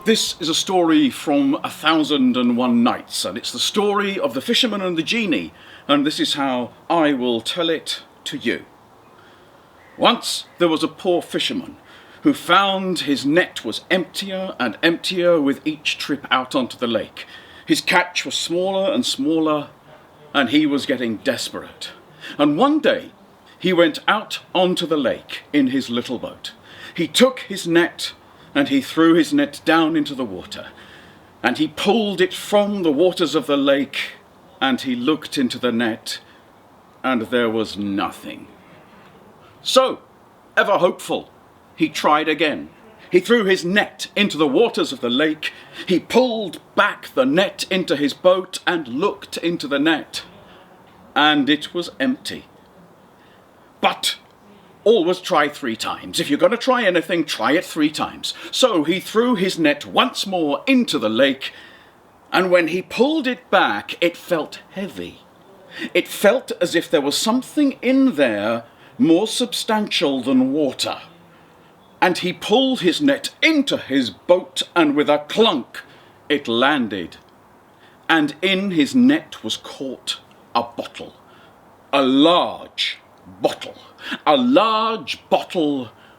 This is a story from 1001 Nights, and it's the story of the Fisherman and the Genie, and this is how I will tell it to you. Once there was a poor fisherman who found his net was emptier and emptier with each trip out onto the lake. His catch was smaller and smaller, and he was getting desperate. And one day he went out onto the lake in his little boat. He took his net and he threw his net down into the water, and he pulled it from the waters of the lake, and he looked into the net, and there was nothing. So, ever hopeful, he tried again. He threw his net into the waters of the lake, he pulled back the net into his boat and looked into the net, and it was empty. But always try 3 times. If you're going to try anything, try it 3 times. So he threw his net once more into the lake, and when he pulled it back, it felt heavy. It felt as if there was something in there more substantial than water. And he pulled his net into his boat, and with a clunk, it landed. And in his net was caught a bottle, a large bottle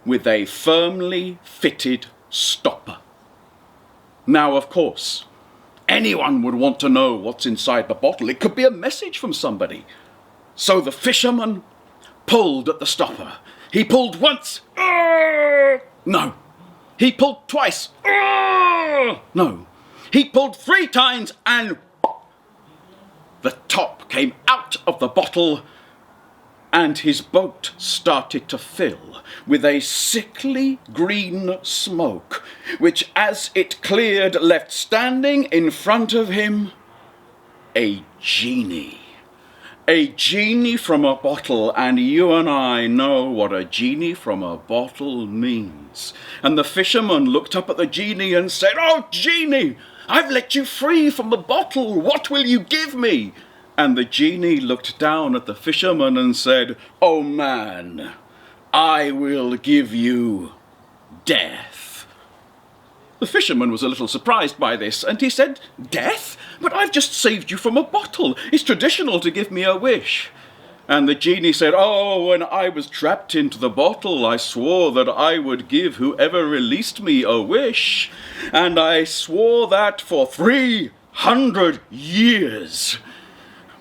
with a firmly fitted stopper. Now, of course, anyone would want to know what's inside the bottle. It could be a message from somebody. So the fisherman pulled at the stopper. He pulled once. No. He pulled twice. No. He pulled 3 times, and the top came out of the bottle, and his boat started to fill with a sickly green smoke, which, as it cleared, left standing in front of him a genie. A genie from a bottle, and you and I know what a genie from a bottle means. And the fisherman looked up at the genie and said, "Oh, genie, I've let you free from the bottle. What will you give me?" And the genie looked down at the fisherman and said, "Oh man, I will give you death." The fisherman was a little surprised by this, and he said, "Death? But I've just saved you from a bottle. It's traditional to give me a wish." And the genie said, "Oh, when I was trapped into the bottle, I swore that I would give whoever released me a wish. And I swore that for 300 years.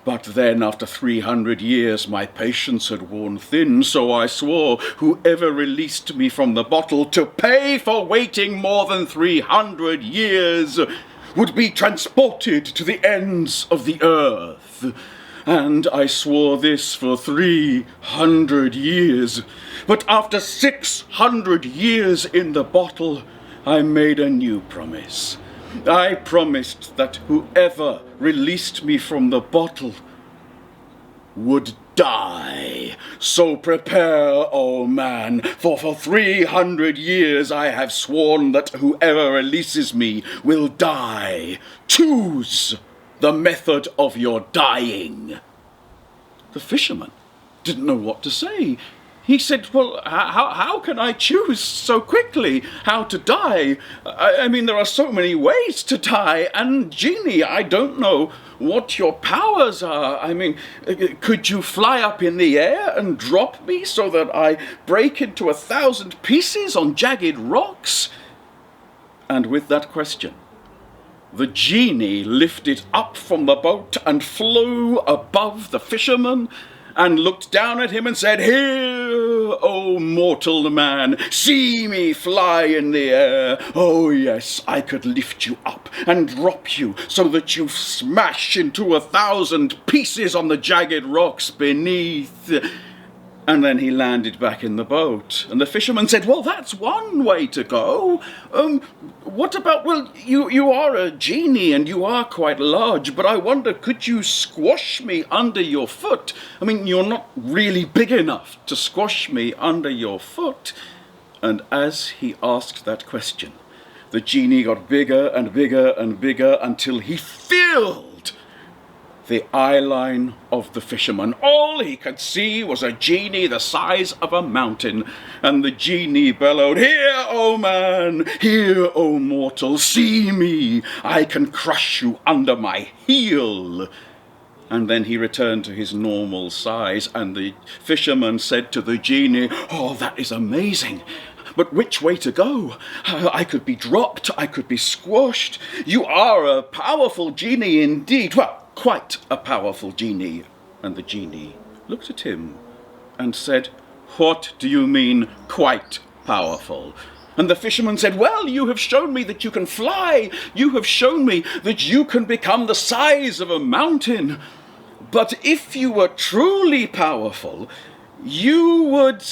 But then, after 300 years, my patience had worn thin, so I swore whoever released me from the bottle to pay for waiting more than 300 years would be transported to the ends of the earth. And I swore this for 300 years. But after 600 years in the bottle, I made a new promise. I promised that whoever released me from the bottle would die. So prepare, oh man, for 300 years I have sworn that whoever releases me will die. Choose the method of your dying." The fisherman didn't know what to say. He said, "Well, how can I choose so quickly how to die? I mean, there are so many ways to die, and genie, I don't know what your powers are. I mean, could you fly up in the air and drop me so that I break into 1,000 pieces on jagged rocks?" And with that question, the genie lifted up from the boat and flew above the fisherman and looked down at him and said, "Here, O mortal man, see me fly in the air. Oh yes, I could lift you up and drop you so that you smash into 1,000 pieces on the jagged rocks beneath." And then he landed back in the boat. And the fisherman said, "Well, that's one way to go. What about, well, you are a genie and you are quite large, but I wonder, could you squash me under your foot? I mean, you're not really big enough to squash me under your foot." And as he asked that question, the genie got bigger and bigger and bigger until he filled the eye line of the fisherman. All he could see was a genie the size of a mountain, and the genie bellowed, "Here, O man! Here, O mortal! See me! I can crush you under my heel!" And then he returned to his normal size, and the fisherman said to the genie, "Oh, that is amazing! But which way to go? I could be dropped, I could be squashed. You are a powerful genie indeed. Well, quite a powerful genie." And the genie looked at him and said, "What do you mean, quite powerful?" And the fisherman said, "Well, you have shown me that you can fly. You have shown me that you can become the size of a mountain. But if you were truly powerful, you would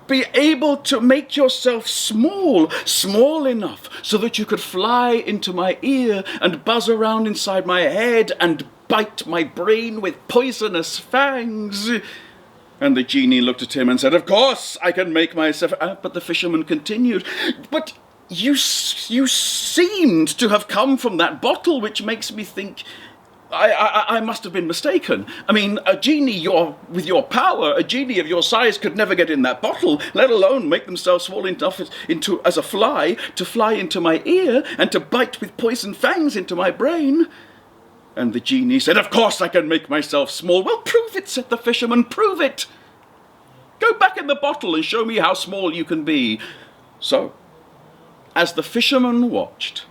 be able to make yourself small enough so that you could fly into my ear and buzz around inside my head and bite my brain with poisonous fangs." And the genie looked at him and said, "Of course I can make myself..." But the fisherman continued, "But you seemed to have come from that bottle, which makes me think I must have been mistaken. I mean, a genie with your power, a genie of your size could never get in that bottle, let alone make themselves small enough as a fly to fly into my ear and to bite with poison fangs into my brain." And the genie said, "Of course I can make myself small." "Well, prove it," said the fisherman, "prove it. Go back in the bottle and show me how small you can be." So, as the fisherman watched,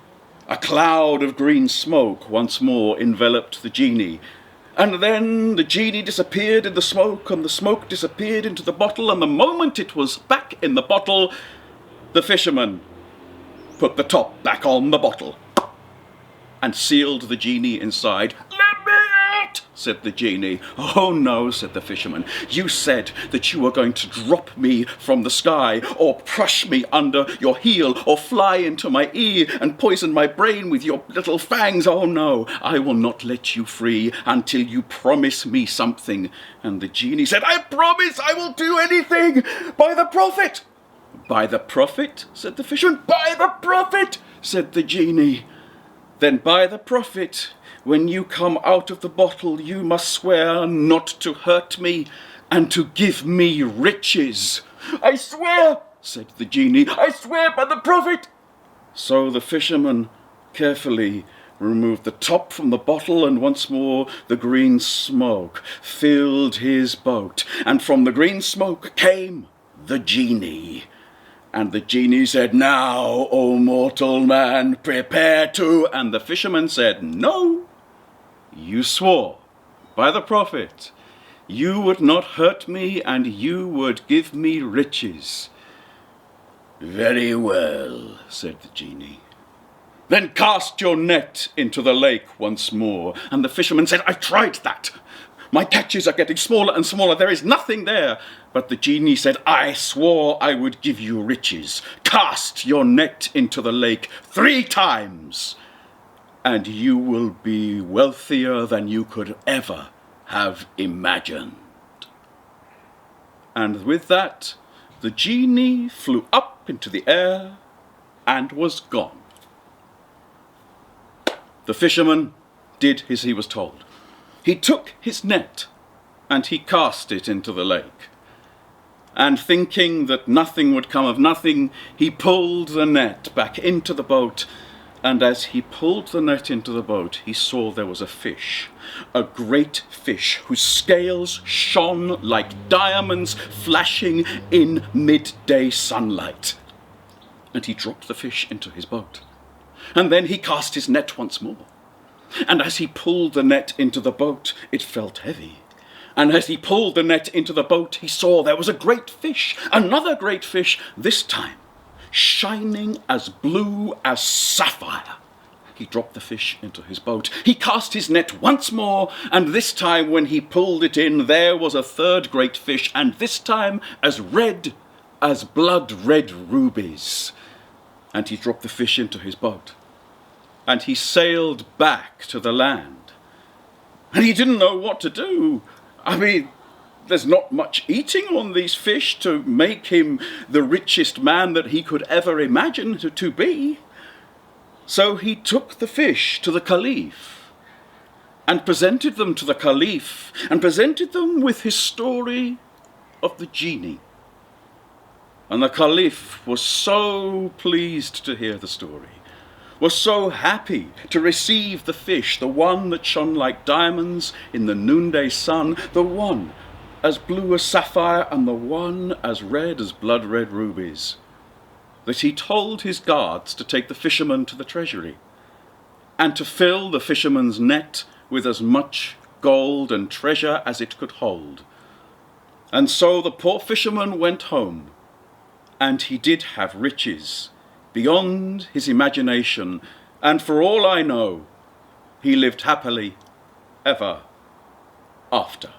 a cloud of green smoke once more enveloped the genie, and then the genie disappeared in the smoke, and the smoke disappeared into the bottle, and the moment it was back in the bottle, the fisherman put the top back on the bottle and sealed the genie inside. "Let me out," said the genie. "Oh no," said the fisherman. "You said that you were going to drop me from the sky, or crush me under your heel, or fly into my ear and poison my brain with your little fangs. Oh no, I will not let you free until you promise me something." And the genie said, "I promise I will do anything, by the prophet." "By the prophet?" said the fisherman. "By the prophet," said the genie. "Then by the prophet, when you come out of the bottle, you must swear not to hurt me and to give me riches." "I swear," said the genie, "I swear by the prophet." So the fisherman carefully removed the top from the bottle, and once more the green smoke filled his boat, and from the green smoke came the genie. And the genie said, "Now, O mortal man, prepare to..." And the fisherman said, "No, you swore by the prophet you would not hurt me and you would give me riches." "Very well," said the genie. "Then cast your net into the lake once more." And the fisherman said, "I tried that. My catches are getting smaller and smaller. There is nothing there." But the genie said, "I swore I would give you riches. Cast your net into the lake 3 times, and you will be wealthier than you could ever have imagined." And with that, the genie flew up into the air and was gone. The fisherman did as he was told. He took his net and he cast it into the lake. And thinking that nothing would come of nothing, he pulled the net back into the boat. And as he pulled the net into the boat, he saw there was a fish, a great fish whose scales shone like diamonds flashing in midday sunlight. And he dropped the fish into his boat. And then he cast his net once more. And as he pulled the net into the boat, it felt heavy. And as he pulled the net into the boat, he saw there was a great fish, another great fish, this time shining as blue as sapphire. He dropped the fish into his boat. He cast his net once more, and this time when he pulled it in, there was a third great fish, and this time as red as blood-red rubies. And he dropped the fish into his boat. And he sailed back to the land. And he didn't know what to do. I mean, there's not much eating on these fish to make him the richest man that he could ever imagine to be. So he took the fish to the Caliph. and presented them to the Caliph, and presented them with his story of the Genie. And the Caliph was so pleased to hear the story, was so happy to receive the fish, the one that shone like diamonds in the noonday sun, the one as blue as sapphire and the one as red as blood-red rubies, that he told his guards to take the fisherman to the treasury and to fill the fisherman's net with as much gold and treasure as it could hold. And so the poor fisherman went home, and he did have riches beyond his imagination, and for all I know, he lived happily ever after.